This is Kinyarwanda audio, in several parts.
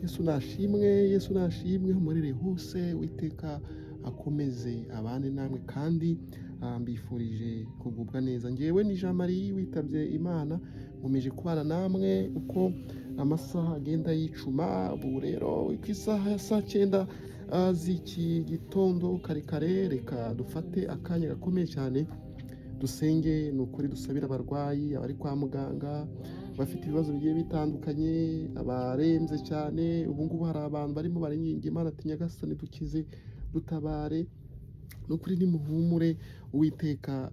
Yesu nashimwe umurere hose Uwiteka akomeze abane namwe kandi mbifurije kugubwa neza. Njyewe ni Jean Marie witabye Imana, nkomeje kubana namwe uko amasaha agenda yicuma. Ubu rero ku isaha ya saa 9 z'iki gitondo kare reka dufate akanya gakomeye cyane dusenge. Ni ukuri dusabira abarwayi, abari kwa muganga bafite ibibazo bigiye bitandukanye, abarembye cyane. Ubu ngubu hari abantu barimo baringinga Imana ati Nyagasani dukize, dutabare. Nukuri nimuhumure, Uwiteka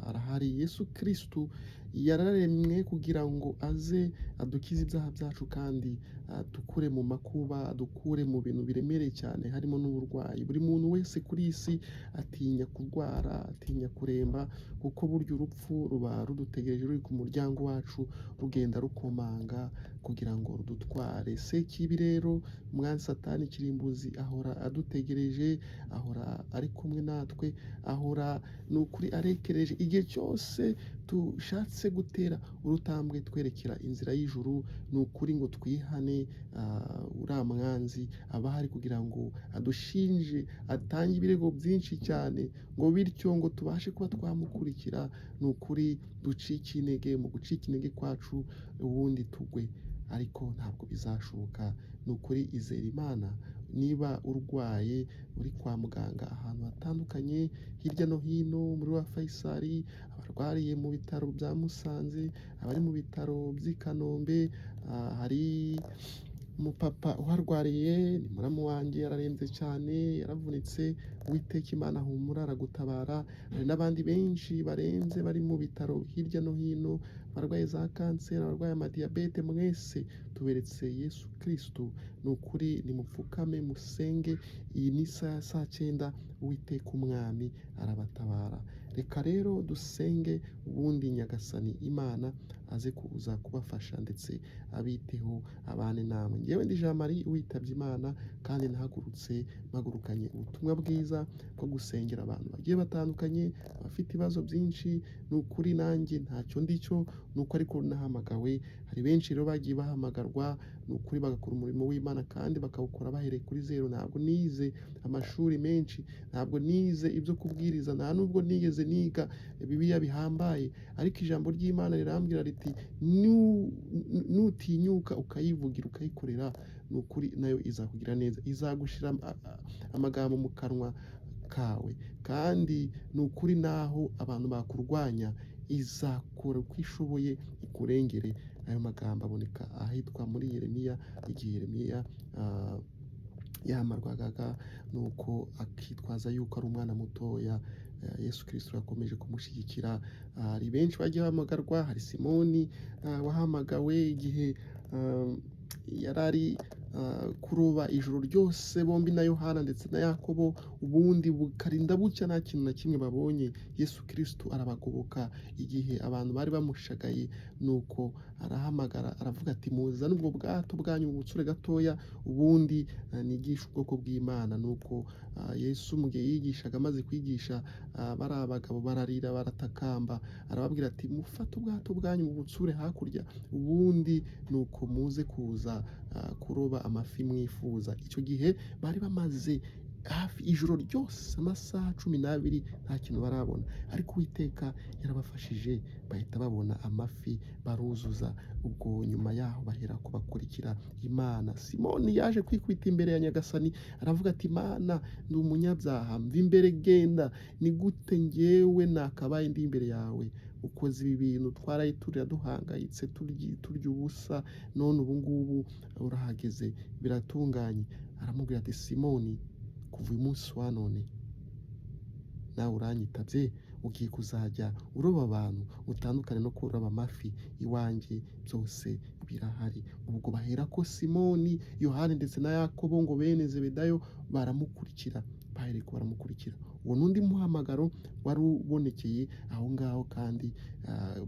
arahari. Yesu Kristo yararemwe kugira ngo aze adukize ibyaha byacu kandi adukure mu makuba, adukure mu bintu biremereye cyane harimo n'uburwayi. Buri muntu wese kuri iyi si atinya kurwara, atinya kuremba, kuko burya urupfu ruba rudutegereje ruri ku muryango wacu, rugenda rukomanga kugira ngo rudutware. Sekibi rero umwanzi Satani kirimbuzi ahora adutegereje, ahora ari kumwe natwe, ahora ni ukuri arekereje igihe cyose dushatse gutera urutambwe twerekera inzira y'ijuru. Ni ukuri ngo twihane, uriya mwanzi aba ahari kugira ngo adushinje, atange ibirego byinshi cyane, ngo bityo ngo tubashe kuba twamukurikira. Ni ukuri ducike intege, mu gucika intege kwacu ubundi tugwe, ariko ntabwo bizashoboka. Ni ukuri izera Imana. Niba urwaye uri kwa muganga ahantu hatandukanye hirya no hino, muri wa Faisal, abarwariye mu bitaro bya Musanze, abari mu bitaro by'i Kanombe, hari umupapa uharwariye, ni muramu wanjye, yararembye cyane, yaravunitse. Uwiteka Imana humura, aragutabara. Hari n'abandi benshi barenze bari mu bitaro hirya no hino, abarwaye za kanseri, abarwaye amadiyabete. Mwese tuberetse Yesu Kristo. Ni ukuri nimupfukame musenge. Iyi ni saa 9, Uwiteka Umwami arabatabara. Reka rero dusenge, ubundi Nyagasani Imana aze kuza kubafasha ndetse abiteho abane namwe. Njyewe ndi Jean Marie witabye Imana kandi mpagurukanye ubutumwa bwiza bwo gusengera abantu bagiye batandukanye, abafite ibibazo byinshi. Ni ukuri nanjye ntacyo ndicyo, ni uko ariko nahamagawe. Hari benshi rero bagiye bahamagarwa, ni ukuri bagakora umurimo w'Imana kandi bakawukora bahereye kuri zero. Ntabwo nize amashuri menshi, ntabwo nize ibyo kubwiriza, nta nubwo nigeze niga Bibiliya bihambaye, ariko ijambo ry'Imana rirambwira riti nutinyuka ukayivugira ukayikorera, ni ukuri nayo izakugira neza, izagushira amagambo mu kanwa kawe. Kandi ni ukuri naho abantu bakurwanya izakora uko ishoboye ikurengere. Ayo magambo aboneka ahitwa muri Yeremiya, igihe Yeremiya yahamarwagaga, nuko akitwaza yuko ari umwana mutoya. Yesu Kristo yakomeje kumushyigikira. Hari benshi bagiye bahamagarwa. Hari Simoni wahamagawe igihe yari ari kuroba ijoro ryose, bombi na Yohana ndetse na Yakobo, ubundi bukarinda bucya nta kintu na kimwe babonye. Yesu Kristo arabagoboka igihe abantu bari bamushagaye, nuko arahamagara aravuga ati muzane ubwo bwato bwanyu mu butsure gatoya, ubundi nigisha ubwoko bw'Imana. Nuko Yesu mu gihe yigishaga, amaze kwigisha, bari abagabo bararira baratakamba, arababwira ati mufate ubwato bwanyu mu butsure hakurya, ubundi nuko muze kuza kuroba amafi mwifuza. Icyo gihe bari bamaze hafi ijoro ryose, amasaha 12, nta kintu barabona, ariko Uwiteka yarabafashije bahita babona amafi baruzuza. Ubwo nyuma yaho bahera kubakurikira Imana. Simoni yaje kwikubita imbere ya Nyagasani, aravuga ati Mana, ndi umunyabyaha, mva imbere, genda. Ni gute njyewe nakabaye ndi imbere yawe? Ukoze ibi bintu, twaraye turira duhangayitse, turya ubusa, none ubu ngubu urahageze, biratunganye. Aramubwira ati Simoni, kuva uyu munsi wa none nawe uranyitabye, ugiye kuzajya uroba abantu, utandukane no kuroba amafi. Iwanjye byose birahari. Ubwo bahera ko Simoni, Yohani ndetse na Yakobo ngo bene Zebedayo baramukurikira, bahereko baramukurikira. Uwo n'undi muhamagaro wari ubonekeye aho ngaho, kandi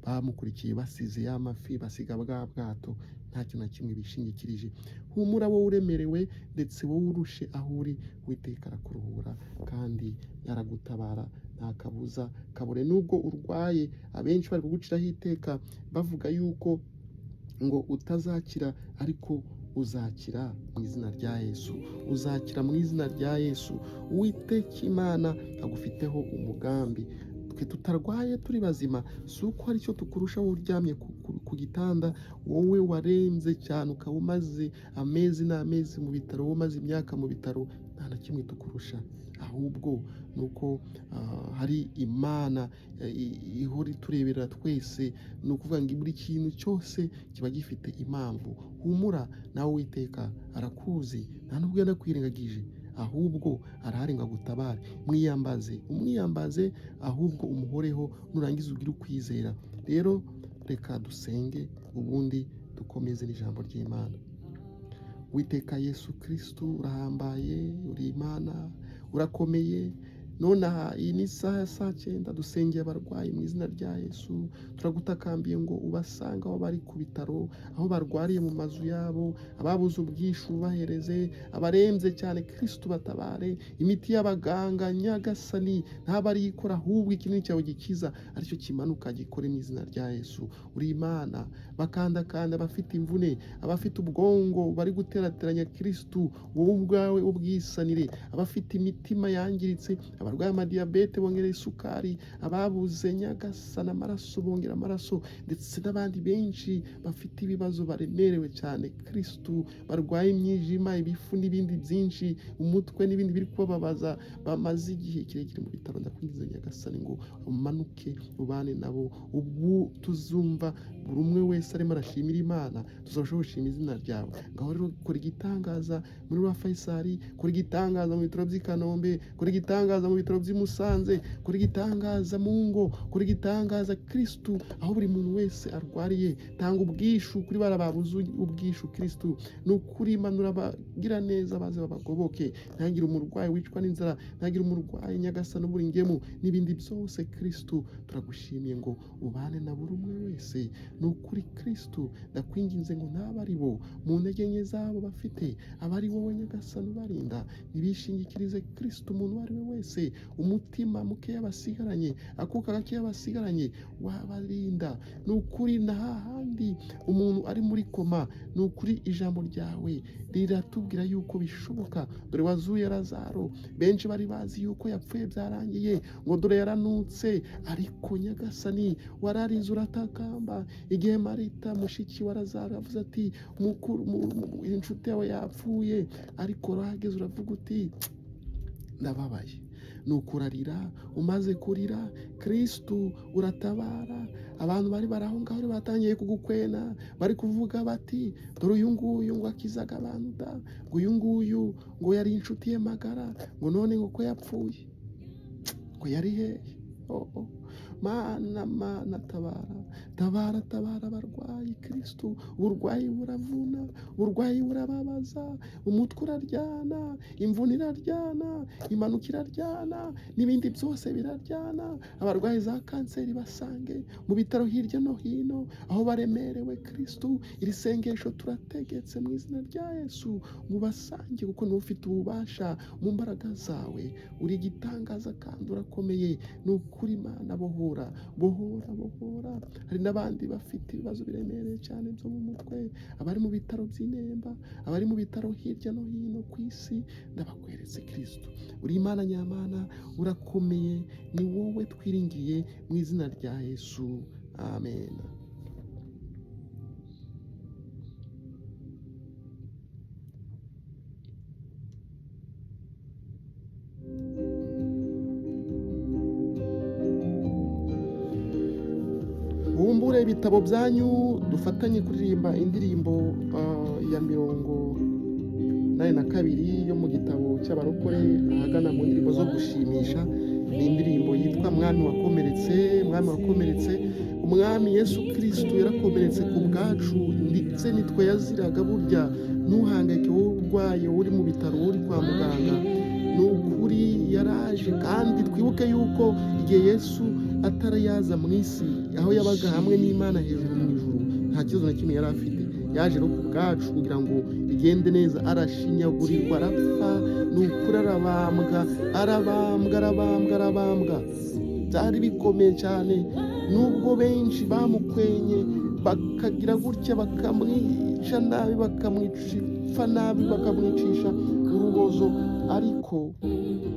bamukurikiye basize ya mafi, basiga bwa bwato, nta kintu na kimwe bishingikirije. Humura wowe uremerewe ndetse wowe urushe aho uri, Uwiteka arakuruhura kandi aragutabara, nta kabuza kabure. Nubwo urwaye, abenshi bari kuguciraho iteka bavuga yuko ngo utazakira, ariko uzakira mu izina rya Yesu, uzakira mu izina rya Yesu. Uwiteka Imana agufiteho umugambi. Twe tutarwaye turi bazima, si uko hari icyo tukurusha wowe uryamye ku gitanda, wowe warembye cyane ukaba umaze amezi n'amezi mu bitaro, wowe umaze imyaka mu bitaro, nta na kimwe tukurusha, ahubwo ni uko hari Imana ihora itureberera twese. Ni ukuvuga ngo buri kintu cyose kiba gifite impamvu. Humura, nawe Uwiteka arakuzi, nta nubwo yanakwirengagije, ahubwo arahari ngo agutabare. Umwiyambaze ahubwo umuhoreho, nurangiza ugire ukwizera. Rero reka dusenge ubundi dukomeze n'ijambo ry'Imana. Uwiteka Yesu Kristo, urahambaye, uri Imana, urakomeye. None aha iyi ni isaha ya 9:00 dusengeye abarwayi mu izina rya Yesu. Turagutakambiye ngo ubasange aho bari ku bitaro, aho barwariye mu mazu yabo, ababuze ubwishu ubahereze, abarembye cyane Kristo batabare. Imiti y'abaganga Nyagasani ntabwo ari ikora, ahubwo ikinini cyawe gikiza aricyo kimanuka gikore mu izina rya Yesu. Uri Imana, bakandakanda abafite imvune, abafite ubwongo bari guterateranya Kristo, wowe ubwawe ubwisanire. Abafite imitima yangiritse, abarwaye amadiyabete bongera isukari, ababuze Nyagasani amaraso bongera amaraso, ndetse n'abandi benshi bafite ibibazo baremerewe cyane Kristo, barwaye imyijima, ibifu n'ibindi byinshi, umutwe n'ibindi biri kubabaza, bamaze igihe kirekire mu bitaro. Ndakwinginze Nyagasani ngo umanuke ubane nabo. Ubu tuzumva buri umwe wese arimo arashimira Imana, tuzarushaho gushima izina ryawe. Ngaho rero kora igitangaza muri wa Faisal, kora igitangaza mu bitaro by'i Kanombe, kora igitangaza mu bitaro by'i Musanze, kora igitangaza mu ngo, kora igitangaza Kristo aho buri muntu wese arwariye. Tanga ubwishu kuri barababuze ubwishu Kristo. Ni ukuri manura abagira neza baze babagoboke. Ntagire umurwayi wicwa n'inzara, ntagire umurwayi Nyagasani ubura ingemu n'ibindi byose Kristo. Turagushimiye ngo ubane na buri umwe wese. Ni ukuri Kristo, ndakwinginze ngo ntabe ari bo mu ntege nke zabo bafite, abari wowe Nyagasani ubarinda. Ntibishingikirize Kristo umuntu uwo ari we wese, umutima mukeya basigaranye, akuka gakeya basigaranye, wabarinda. Ni ukuri na hahandi umuntu ari muri koma, ni ukuri ijambo ryawe riratubwira yuko bishoboka. Dore wazuye Lazaro, benshi bari bazi yuko yapfuye byarangiye, ngo dore yaranutse, ariko Nyagasani wararize uratakamba. Igihe Marita mushiki wa Lazaro avuze ati inshuti yawe yapfuye, ariko urahageze uravuga uti ndababaye. Nuko urarira, umaze kurira Kristo uratabara. Abantu bari baraho ngaho batangiye kugukwena, bari kuvuga bati dore uyu nguyu ngo akizaga abantu da, ngo uyu nguyu ngo yari inshuti ye magara, ngo none ngo ko yapfuye, ngo yari hehe? Mana tabara abarwayi Kristo. Uburwayi buravuna, uburwayi burababaza, umutwe uraryana, imvune iraryana, impanuka iraryana, n'ibindi byose biraryana. Abarwayi za kanseri basange mu bitaro hirya no hino aho baremerewe Kristo. Iri sengesho turategetse mu izina rya Yesu, ngo basange, kuko niwe ufite ububasha mu mbaraga zawe. Uri igitangaza kandi urakomeye. Ni ukuri Imana, bohora. Hari n'abandi bafite ibibazo biremereye cyane byo mu mutwe, abari mu bitaro by'inemba, abari mu bitaro hirya no hino ku isi. Ndabakweretse Kristo, uri Imana nyamana, urakomeye. Ni wowe twiringiye mu izina rya Yesu, amen. Wumbure ibitabo byanyu, dufatanye kuririmba indirimbo ya 82 yo mu gitabo cy'abarokore, ahagana mu ndirimbo zo gushimisha. Ni indirimbo yitwa Mwami wakomeretse. Mwami wakomeretse, Umwami Yesu Kristo yarakomeretse ku bwacu, ndetse nitwe yaziraga. Burya ntuhangayike wowe urwaye, uri mu bitaro, uri kwa muganga. Ni ukuri yaraje, kandi twibuke yuko igihe Yesu atarayaza mu isi, aho yabaga hamwe n'Imana hejuru mu ijuru, nta kibazo na kimwe yari afite. Yaje no ku bwacu kugira ngo bigende neza. Arashinyagurirwa, arapfa, ni ukuri arabambwa. Byari bikomeye cyane, nubwo benshi bamukwenye bakagira gutya bakamwica bakamwica nabi, bakamwica nabi, bakamwicisha urubozo, ariko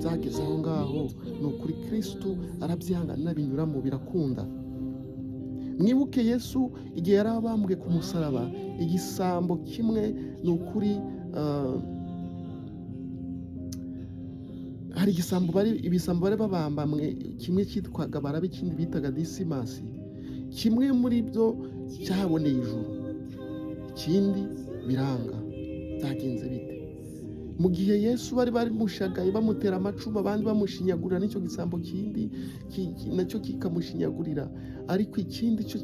byageze aho ngaho ni ukuri Kristo arabyihanganira, binyuramo, birakunda. Mwibuke Yesu igihe yari abambwe ku musaraba, igisambo kimwe ni ukuri, hari ibisambo bari babambamwe, kimwe cyitwaga Barabe, ikindi bitaga Disimasi. Kimwe muri byo cyahaboneye ijuru, ikindi biranga. Byagenze bite? Mu gihe Yesu bari bamushagaye, bamutera amacumu, abandi bamushinyagurira, n'icyo gisambo kindi nacyo kikamushinyagurira, ariko ikindi cyo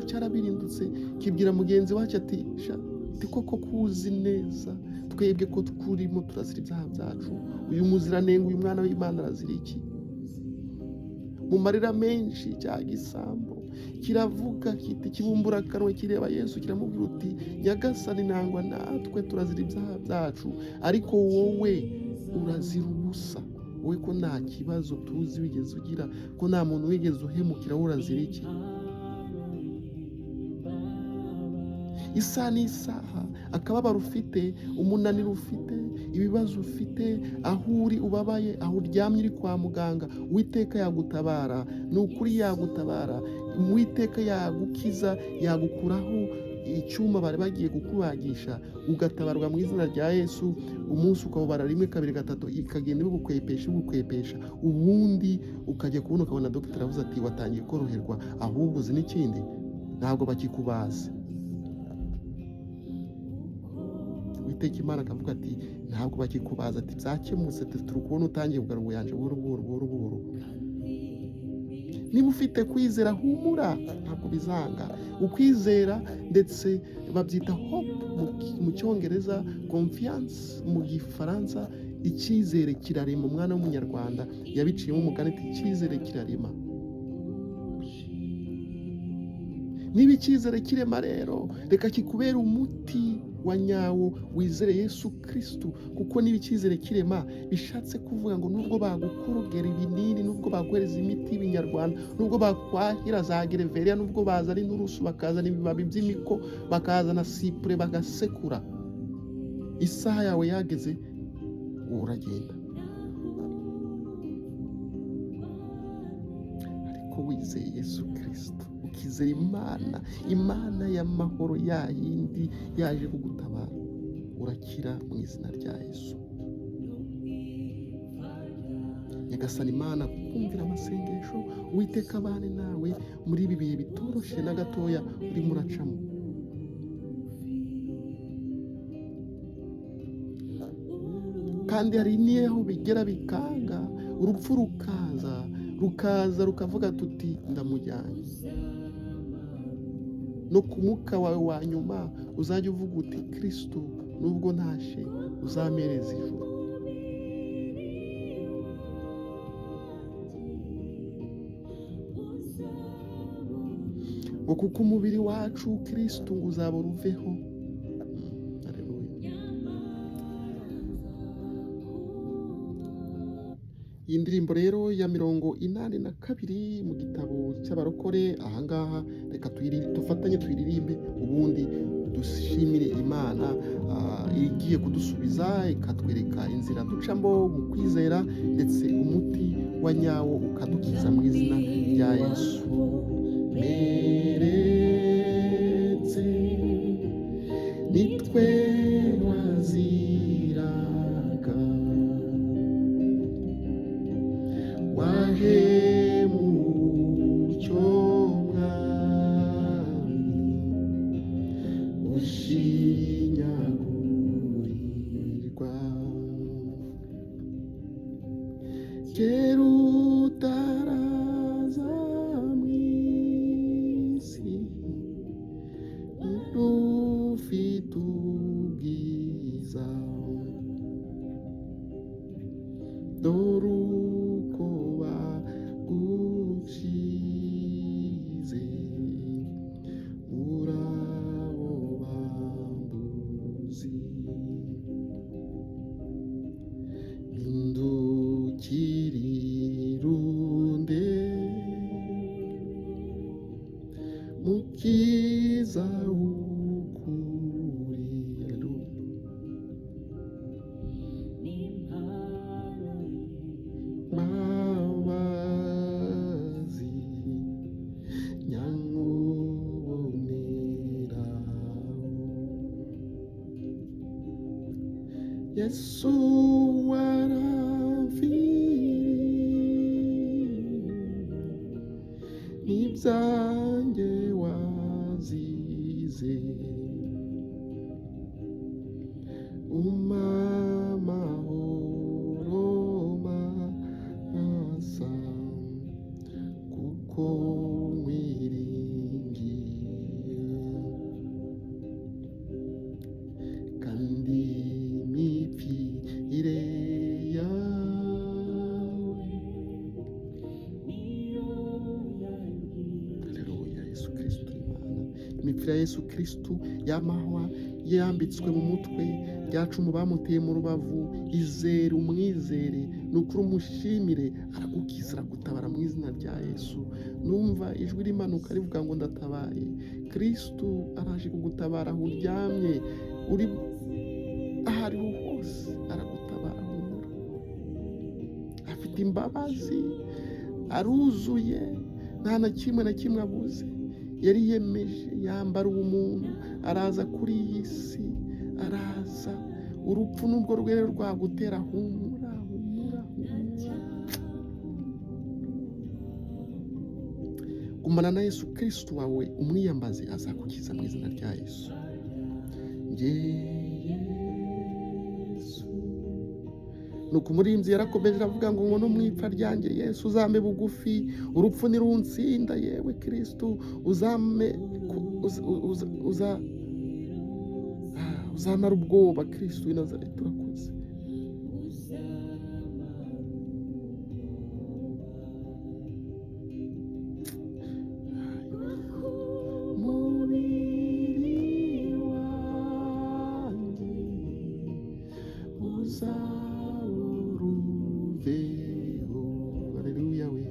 cyarabirindutse, kibwira mugenzi wacyo ati koko kuzi neza twebwe ko turimo turazira ibyaha byacu, uyu muziranenge, uyu mwana w'Imana arazira iki? Mu marira menshi cya gisambo kiravuga kiti, kibumbura akanwa, kireba Yesu, kiramubwira uti Nyagasani, nangwa natwe turazira ibyaha byacu, ariko wowe urazira ubusa. Wowe ko nta kibazo tuzi wigeze ugira, ko nta muntu wigeze uhemukira, wowe urazira iki? Isaha n'isaha, akababaro ufite, umunaniro ufite, ibibazo ufite, aho uri ubabaye, aho uryamye uri kwa muganga, Uwiteka yagutabara. Ni ukuri yagutabara, Uwiteka yagukiza, yagukuraho icyuma bari bagiye kukubagisha, ugatabarwa mu izina rya Yesu. Umunsi ukawubara rimwe, kabiri, gatatu, ikagenda ibukwepesha, ubundi ukajya kubona ukabona dogiteri avuze ati watangiye koroherwa, ahubwo uzi n'ikindi, ntabwo bakikubaze. Uwiteka Imana akavuga ati ntabwo bakikubaza, ati byakemutse, turi kubona utangiye kugarura ubuyanja buhoro. Niba ufite kwizera, humura, ntabwo bizanga. Ukwizera ndetse babyita hope mu Cyongereza, confiance mu Gifaransa. Icyizere kirarema. Umwana w'Umunyarwanda yabiciyemo umugani ati icyizere kirarema. Niba icyizere kirema rero, reka kikubere umuti wa nyawo, wizere Yesu Kristo, kuko niba icyizere kirema, bishatse kuvuga ngo nubwo bagukorogera ibinini, nubwo baguhereza imiti y'ibinyarwanda, nubwo bakwahira za gereveriya, nubwo bazana inturusu, bakazana ibibabi by'imiko, bakazana sipure, bagasekura, isaha yawe yageze, uragenda. Ariko wizeye Yesu Kristo, ukizera Imana y'amahoro, ya yindi yaje kugutabara, urakira mu izina rya Yesu. Nyagasani Imana kumvira amasengesho, Uwiteka abane nawe muri ibi bihe bitoroshye na gatoya urimo uracamo. Kandi hari niho bigera bikanga, urupfu rukaza rukavuga tuti ndamujyanye. No ku mwuka wawe wa nyuma uzajya uvuga uti Kristo, nubwo ntashe, uzamereza ijuru. Ngo kuko umubiri wacu Kristo ngo uzaba uruveho. Iyi ndirimbo rero ya 82 mu gitabo cy'abarokore, ahangaha reka dufatanye tuyiririmbe, ubundi dushimire Imana igiye kudusubiza, ikatwereka inzira ducamo mu kwizera, ndetse umuti wa nyawo ukadukiza mu izina rya Yesu. Meretse nitwe waziraga, wahemucyo mwami, ushinyagurirwa, kera utaraza mw'isi, ufite ubwiza, dore uko bagucize muri abo bambuzi. Indukirunde mukiza w'ukuri, Yesu waramfiriye n'ibyanjye wazize umamahoro masa kuko nkwiringiye kandi imipfire yawe haleluya Yesu Kristo Imana imipfire ya Yesu Kristo y'amahwa yambitswe mu mutwe ryacumu bamuteye mu rubavu izere umwizere nukuri umushimire aragukiza aragutabara mu izina rya Yesu numva ijwi rimanuka rivuga ngo ndatabaye Kristo araje kugutabara aho uryamye uri ahariho hose aragutabara humura afite imbabazi aruzuye nta na kimwe abuze yari yemeje yambara ubumuntu araza kuri iyi si araza urupfu nubwo rwere rwagutera humura gumana na Yesu Kristo wawe umwiyambaze azakukiza mu izina rya Yesu nuko umurinzi yarakomeje avuga ngo no mu ipfa ryanjye Yesu uzame bugufi urupfu nirunsinda yewe Kristo uzamara ubwoba Kristo w'i Nazareti urakoze haleluya we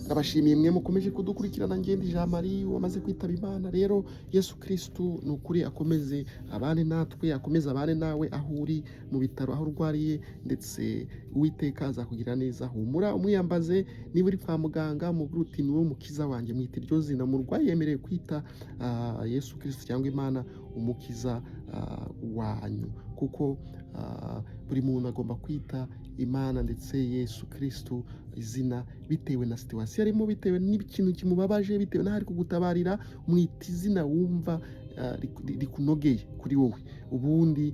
ndabashimiye mwe mukomeje kudukurikirana ngende Jean Marie wamaze kwitaba Imana rero Yesu Kristo ni ukuri akomeze abane natwe akomeze abane nawe aho uri mu bitaro aho urwariye ndetse Uwiteka azakugira neza humura umwiyambaze niba uri kwa muganga mu ruti niwe mukiza wanjye mwite iryo zina murwayi yemerewe kwita Yesu Kristo cyangwa Imana umukiza wanyu kuko buri muntu agomba kwita Imana ndetse Yesu Kristo izina bitewe na situwasiyo arimo bitewe n'ikintu kimubabaje bitewe n'aho ari kugutabarira mwita izina wumva rikunogeye kuri wowe ubundi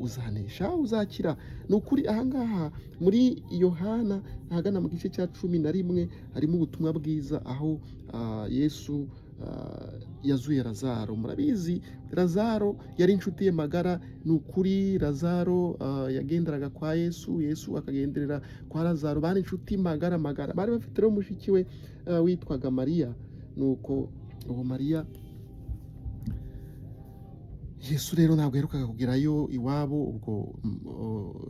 uzanesha uzakira ni ukuri ahangaha muri Yohana ahagana mu gice cya 11 harimo ubutumwa bwiza aho Yesu yazuye Lazaro murabizi Lazaro yari inshuti ye magara ni ukuri Lazaro yagenderaga kwa Yesu akagenderera kwa Lazaro bari inshuti magara bari bafite rero mushiki we witwaga Mariya nuko uwo Mariya Yesu rero ntabwo yaherukaga kugerayo iwabo ubwo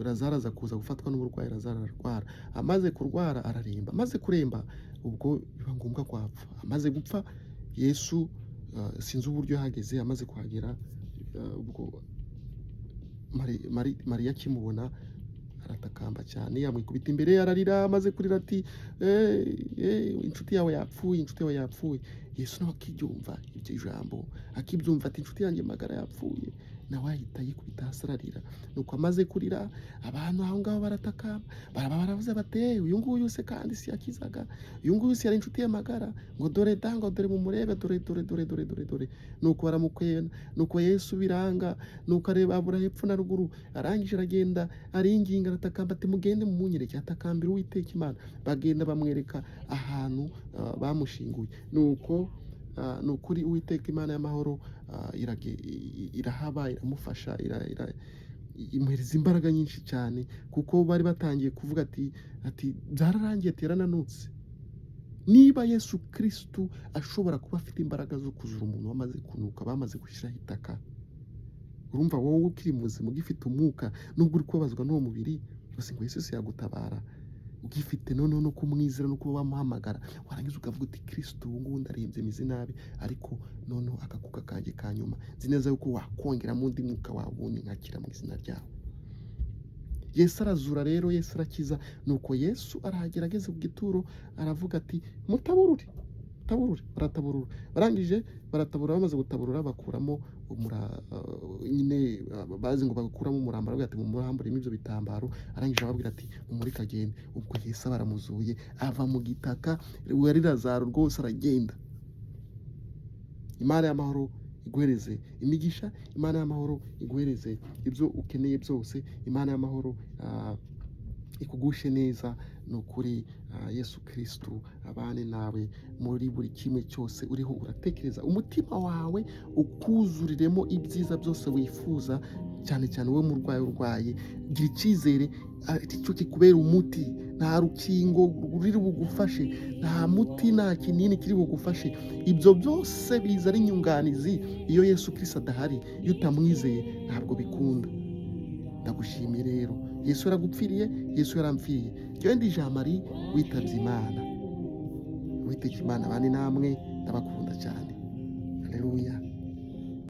Lazaro aza kuza gufatwa n'uburwayi Lazaro ararwara amaze kurwara araremba amaze kuremba ubwo biba ngombwa ko apfa amaze gupfa Yesu sinzi uburyo yahageze amaze kuhagera ubwo Mariya akimubona aratakamba cyane yamwikubita imbere ararira amaze kurira ati inshuti yawe yapfuye Yesu nawe akibyumva ibyo jambo akibyumva ati inshuti yanjye magara yapfuye nawe ahita yikubita hasi ararira nuko amaze kurira abantu aho ngaho baratakamba baravuze bati uyu nguyu se kandi si yakizaga uyu nguyu si yari inshuti ye magara ngo dore mumurebe dore nuko baramukwena nuko Yesu biranga nuko areba abura hepfo na ruguru arangije aragenda aringinga aratakamba ati mugende mumunyereke atakambira Uwiteka Imana bagenda bamwereka ahantu bamushinguye nuko nukuri Uwiteka Imana y'amahoro irahaba iramufasha imuhereza imbaraga nyinshi cyane kuko bari batangiye kuvuga ati byararangiye terananutse niba Yesu Kristo ashobora kuba afite imbaraga zo kuzura umuntu wamaze kunuka bamaze gushyiraho itaka urumva wowe ukiri muzima ugifite umwuka nubwo uri kubabazwa n'uwo mubiri gusa ngo Yesu yagutabara ugifite none no kumwizera no kuba wamuhamagara warangiza ukavuga uti Kristo ubu ngubu ndarembye mizi nabi ariko noneho akakuka kanjye kanyuma nzi neza yuko wakongeramo undi mwuka wawe ubundi nkakira mu izina ryawe Yesu arazura rero, Yesu arakiza. Nuko Yesu arahagera, ageze ku gituro aravuga ati mutaburure, mutaburure. Barataburura, barangije barataburura, bamaze gutaburura bakuramo nyine bazi ngo bakuramo umurambo, aravuga ati mumuramburemo ibyo bitambaro, arangije ababwira ati mumurike agende. Ubwo Yesu baramuzuye ava mu gitaka, wari Lazaro rwose aragenda. Imana y'amahoro iguhereze imigisha, Imana y'amahoro iguhereze ibyo ukeneye byose, Imana y'amahoro ikugushe neza. Ni ukuri Yesu Kristo abane nawe muri buri kimwe cyose uriho uratekereza, umutima wawe ukuzuriremo ibyiza byose wifuza, cyane cyane wowe murwayi urwaye, gira icyizere, icyo kikubera umuti. Nta rukingo ruri bugufashe, nta muti, nta kinini kiri bugufashe. Ibyo byose biza ari inyunganizi. Iyo Yesu Kristo adahari, iyo utamwizeye ntabwo bikunda. Ndagushimiye rero, Yesu yaragupfiriye, Yesu yarampfiriye. Njyewe ndi Jean Marie witabye Imana. Uwiteka Imana abane namwe, ndabakunda cyane. Haleluya.